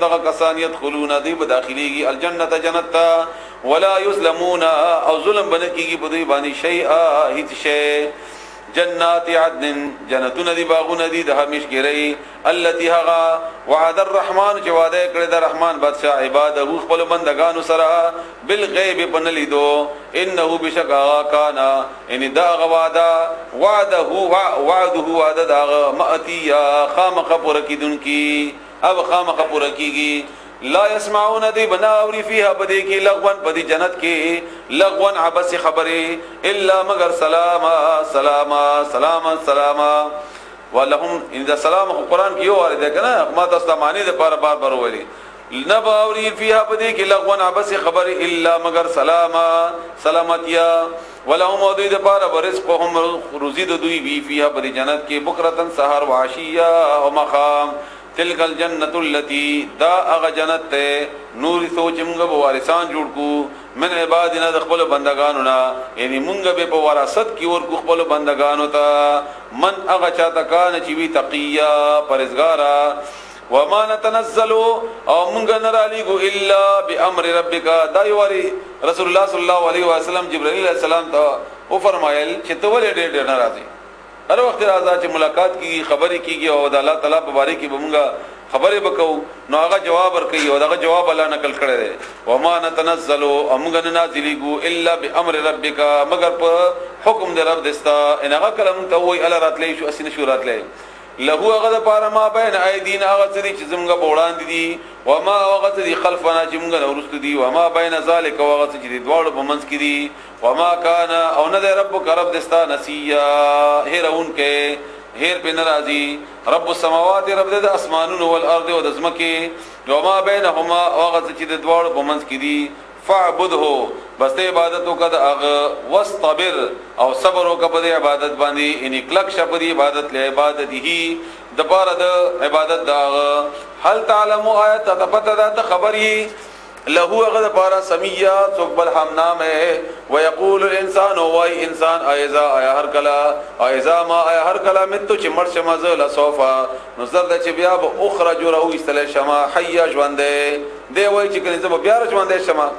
دغه کسان يدخلون دی بداخليږي الجنه جنت ولا يظلمون او ظلم بنکیږي په دوی باندې شيئا هیڅ شی جنات عدن جنتون دی باغون دی د همیشګری التي هغا وعد الرحمن چې وعده کړی د رحمان بادشاہ عباده خپل بندگانو سره بالغیب پنلیدو انه بشکا کانا ان دا غوادا وعده وعده دا ماتیا خامخ پر کیدونکي اب خامخ پر کیږي لا يسمعون دی بناوری فيها بدی کی لغون بدی جنت کی لغون عبس خبری الا مگر سلاما سلاما سلاما سلاما ولهم ان ذا سلام قرآن کی اور ده کنا ما تاسو معنی ده بار بار ویلی نباوری فيها بدی کی لغون عبس خبری الا مگر سلاما سلامتیا ولهم ودی ده بار رزقهم روزی ده دوی بی فيها بدی جنت کی بکرتن سحر وعشیا ومخام تلک الجنت التي دا اغ جنت نور سوچ مونږ به وارثان جوړ کو من عبادنا د خپل بندگانو نا یعنی مونږ به په وراثت کې ور کو خپل بندگانو ته من اغ چاته کان چې وی تقیا پرهیزګارا وما نتنزل او مونږ نه رالېګو الا بامر ربک دا یوري رسول الله صلی الله علیه وسلم جبرائیل علیہ السلام ته او فرمایل چې ته ولې ډېر نه راځي هر وخت راځه چې ملاقات کیږي خبرې کیږي او د الله تعالی په باره کې بمونږه خبرې وکاو نو هغه جواب ورکړي او هغه جواب الله نقل کړی دی وما نتنزل امغه نازلېګو الا بامر ربک مگر په حکم د رب دستا ان هغه کلم ته وای الله راتلې شو اسنه شو راتلې له هغه لپاره ما بین ایدین هغه چې زمغه بوړاندې دي وما هغه چې خلفنا چې موږ ورست دي وما بین ذلک هغه چې دواړو په منځ کې دي وما كان او نه ربک رب دستا نسیا هرون کې هر په ناراضي رب السماوات رب د اسمانونو والارض او د زمکه وما بینهما هغه چې دواړو په منځ کې دي فعبده بس ته عبادت وکړه واستبر او صبر وکړه په عبادت باندې ان کلک شپدي عبادت له عبادتي د پاره د عبادت دا هل تعلم آیت تپته دا خبري له غد پارا سمیا ثقبل حمنام ہے ويقول الانسان وای انسان ایذا ایا هر کلا ایذا ما ایا هر کلا متو چې مرش مزل صوفا نظر د چې بیا به اخرج رو استل شما حي ژوندې دی وای چې کله زما بیا ژوندې شما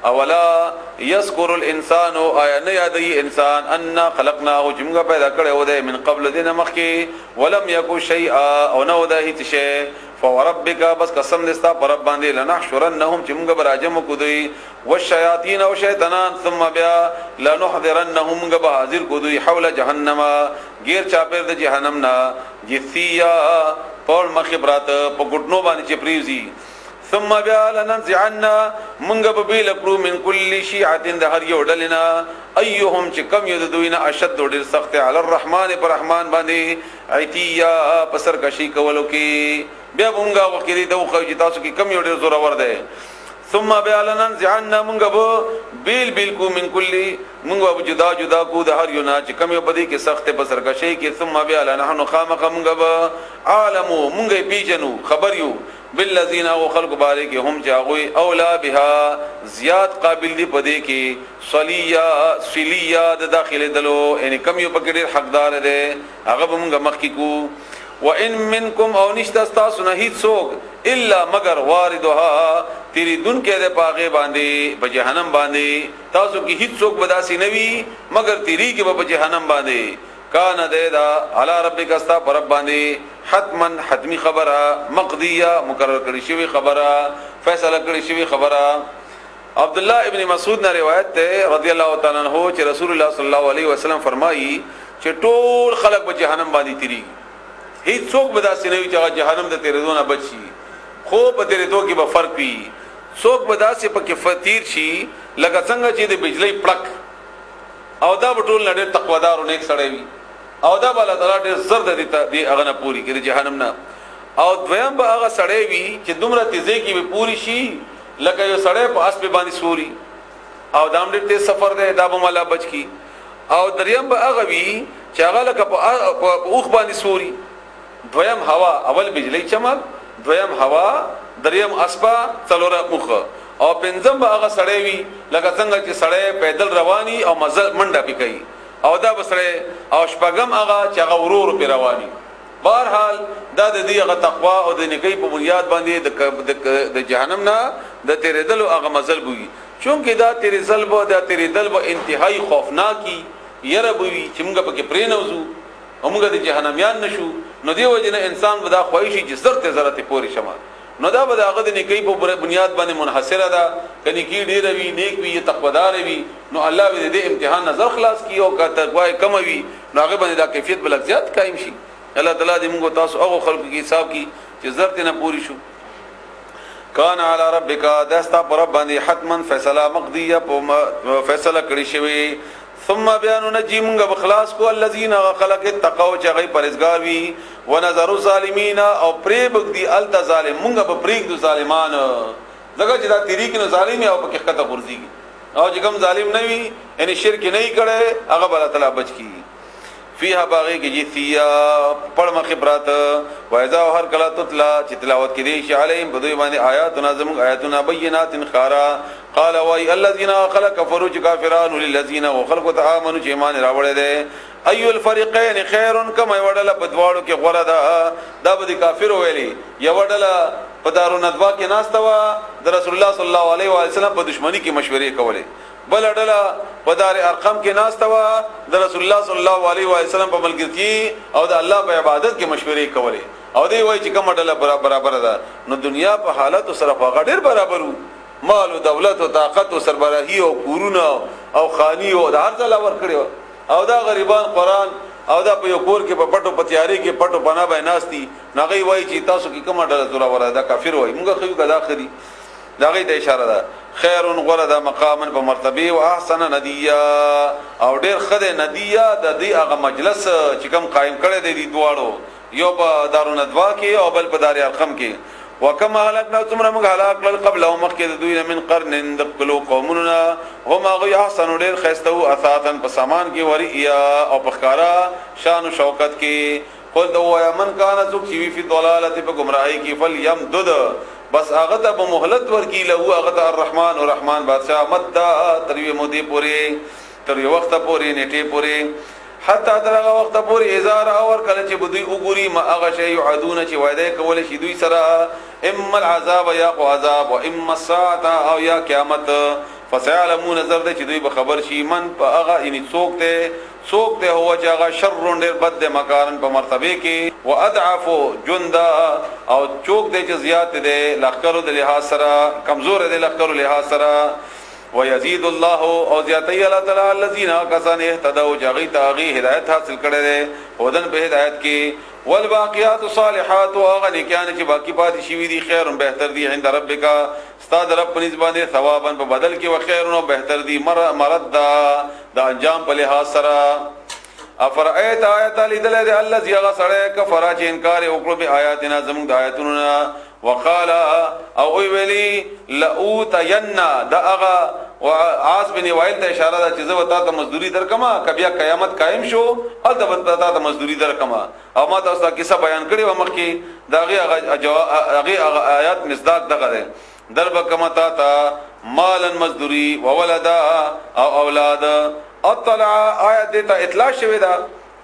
اولا يذكر الانسان ایا نه یادې انسان ان خلقناه جمغه پیدا کړو دی من قبل دینه مخکي ولم يكن شيئا او نو ده هیڅ شی فوربک بس قسم دستا پر رب باندې لنحشرنهم چې موږ براجم کو دوی والشیاطین او شیطانان ثم بیا لنحضرنهم موږ به حاضر کو دوی حول جهنم غیر چاپر د جهنم نا جثیا پور مخبرات په ګټنو باندې چې پریوزی ثم بیا لننزعن موږ به بیل کړو من کل شیعه د هر یو ډلنا ايهم چې کم یو د دوینه اشد ډیر سخت علی الرحمن پر رحمان باندې ایتیا پسر کشي کولو کې بیا مونږه وکړي ته خو چې تاسو کې کم یو ډیر زور ور ده ثم بیا لننزعن مونږه به بیل کو من کل مونږه به جدا جدا کو د هر یو نه چې کم یو بدی کې سخت پسر کشي کې ثم بیا لنحن خامخ مونږه به عالمو مونږه پیجنو خبر یو بالذین او خلق بارک هم جاغوی اولا بها زیاد قابل دی پدې کې صلیا د داخله دلو یعنی کم یو پکې حقدار ده هغه مونږه مخ کې کو وان منکم او نشتاستا نه هیڅ څوک الا مگر واردها تیری دن کې ده پاغه باندې په جهنم باندې تاسو کې هیڅ څوک بداسي نوي مگر تیری کې په جهنم باندې کان ده علی ربک استا پر رب باندې حتما حتمی خبره مقضیه مقرر کړی شوی خبره فیصله کړی شوی خبره عبد الله ابن مسعود نے روایت ده رضی الله تعالی عنہ چې رسول الله صلی الله علیه وسلم فرمایي چې ټول خلق په جهنم باندې تیری هیڅ څوک بداسي نه وي چې جهنم ته تیرېدونه بچي خو په تیرېدو کې به فرق وي څوک بداسي په کې فتیر شي لکه څنګه چې د بجلی پړک او دا ټول نړۍ تقوادار او نیک سړی وي او دا بل تعالی ډېر زرد دي هغه نه پوری کړي جهنم نه او دویم به هغه سړی وي چې دومره تیزه کې به پوری شي لکه یو سړی په اس په باندې سوري او دام ډېر تیز سفر دی دا به مالا بچ کی او دریم به هغه وي چې هغه لکه په اوخ باندې سوري دویم هوا اول بجلی چمک دویم هوا دریم اسپا څلور مخ او پنځم به هغه سړی وي لکه څنګه چې سړی پیدل رواني او مزل منډه پکې او دا بسره او شپږم هغه چې هغه ورور په رواني بهرحال دا د دې هغه تقوا او د نیکی په بنیاد باندې د جهنم نه د تیرېدل او هغه مزل بوي چونکه دا تیرېدل به انتهایی خوفناکي یره بوي چې موږ پکې پرې نه وځو او موږ د جهنميان نشو نو دی وجنه انسان به دا خواهشي چې ضرورت پوری شمه نو دا به هغه د نیکی په بنیاد باندې منحصره ده کني کی ډیر وی نیک وی تقوادار وی نو الله به دې امتحان نظر خلاص کی او کا تقوا کم وی نو هغه باندې دا کیفیت بل زیات قائم شي الله تعالی دې موږ تاسو هغه خلق کی حساب کی چې ضرورت نه پوری شو کان علی ربک داستا پر رب باندې حتما فیصله مقضیه په فیصله کړی شوی ثم بیان نجیم بخلاص کو الذين خلق التقوا چې غي پرهیزګار وي ونظر الظالمین او پریبګ دی الت ظالم مونږ په پریګ د ظالمان دغه چې دا طریق نه ظالم او په حقیقت ورزيږي او چې کوم ظالم نه وي یعنی شرک نه کړي هغه بل تعالی بچ کی فيها باغی کی جثیا پړم خبرات وایذا هر کلا تطلا چې تلاوت کړي شي علیم بدوی باندې آیاتنا زم آیاتنا بینات خارا قال وای الذين خلق كفروا كافرون للذين وخلقوا امنوا چې ایمان راوړل دي ايو الفريقين خير كما وړل بدواړو کې غوړه دا به کافر ویلي یو وړل په دارو ندوا کې ناستوا د رسول الله صلی الله علیه و سلم په دشمنی کې مشورې کولې بل ډله په دار ارقم کې ناستوا د رسول الله صلی الله علیه و سلم په ملګرتي او د الله په عبادت کې مشورې کولې او دی وای چې کوم ډله برابر ده نو دنیا په حالت سره په غډیر برابرو مال او دولت او طاقت او سربراهي او کورونه او خاني او د هر ځل ور کړو او دا غریبان قران او دا په یو کور کې په پټو پتیاري کې پټو بنا به ناشتي نغې وای چې تاسو کې کومه ډله زوړه وره دا کافر وای موږ خو غدا خري دا غي ته اشاره ده خیر غرد مقاما په مرتبه او احسن ندیه او ډېر خده ندیه د دې هغه مجلس چې کوم قائم کړي دي دواړو یو په دارو ندوا کې او بل په دار ارقم کې وكما هلكنا ثم من هلاك قبل او مخکې دوی من قرن دقلو قومنا هم غي احسن ډېر خستو اثاثن په سامان کې وریا او په ښکارا شان او شوکت کې قل دو یا من کان ذک فی ضلالت په گمراهی کې فلیمدد بس هغه ته مهلت ورکی له هغه ته الرحمن او رحمان بادشاہ مدد تروی مودي پوری تر یو وخت پوری نیټه پوری حتی درغه وخت پوری ازار اور کله چې بدوی وګوري ما هغه شی يعدون چې وعده کول شي دوی سره اما العذاب یا عذاب و اما الساعه او یا قیامت فسيعلمون نظر دې چې دوی به خبر شي من په هغه یعنی څوک ته هو چې هغه شر ډېر بد مکان په مرتبه کې واضعف جندا او څوک دې چې زیات دې لخر د لحاظ سره کمزور دې لخر لحاظ سره ويزيد الله او زیاتي الله تعالی الذين كسان اهتدوا جغي تاغي هدايت حاصل کړي دي ودن په هدايت کې والباقيات الصالحات واغني کان چې باقی پاتې شي دي خیر بهتر دي عند ربک استاد رب نسبانه ثوابا په بدل کې وخیر نو بهتر دي مرد دا انجام په لحاظ سره افرایت آیت لیدل دي الذي غسر کفر چې انکار وکړو به آیاتنا زموږ د آیاتونو وقال او ویلی لاوتینا داغه عاص بن وائل ته اشاره ده چې زه وتا ته مزدوری درکما کبیا قیامت قائم شو ال ته وتا ته مزدوری درکما او ما تاسو کیسه بیان کړی و مخکې داغه آیات مصداق دغه ده درب کما تا مالن مزدوری وولدا او اولاد اطلع آیات ته اطلاع شوی ده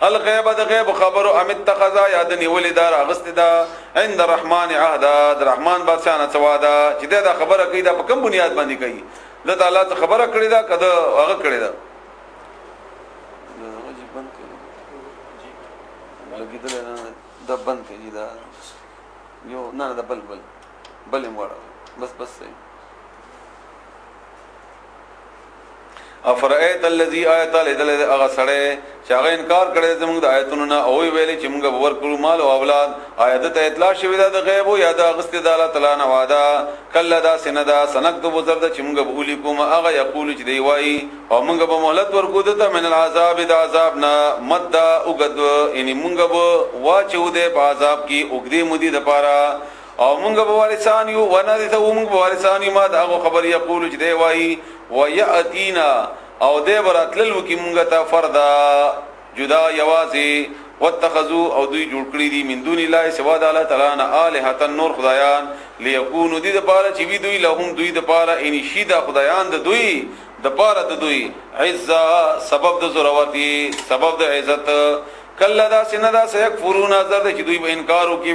الغیب د غیب خبرو ام اتخذ یادنی ولدار اغستدا عند الرحمن عهد الرحمن بادشاہ نه سوادا چې دا خبره کوي دا په کوم بنیاد باندې کوي د تعالی ته خبره کړی دا کده هغه کړی دا لګیدل نه د بند کوي دا یو نه د بل مړه بس صحیح افرایت الذی آیت لدل هغه سره چې هغه انکار کړي زموږ د آیتونو نه او ویلي چې موږ باور کړو مال او اولاد آیت ته اطلاع شوی د غیب او یاد اغست د الله تعالی نه وعده کله دا سندا سنکتب زرد چې موږ به ولیکم هغه یقول چې دی وای او موږ به مهلت ورکو ته من العذاب د عذاب نه مد اوګد یعنی موږ به واچو د عذاب کې اوګدي مودي د پاره او موږ به وارثان یو ونه ته موږ به وارثان ما دا خبر یقول چې دی وای وياتینا او دې براتل وکي مونږ ته فردا جدا یوازي واتخذوا او دوی جوړ کړی دي من دون الله سوا د الله تعالی نه الہ نور خدایان ليكونوا دې د پاره چې وی دوی لهم دوی د پاره ان شیدا خدایان د دوی د پاره د دوی عزت سبب د ضرورتي سبب د عزت کله دا سندا سيكفرون زرد چې دوی به انکار وکړي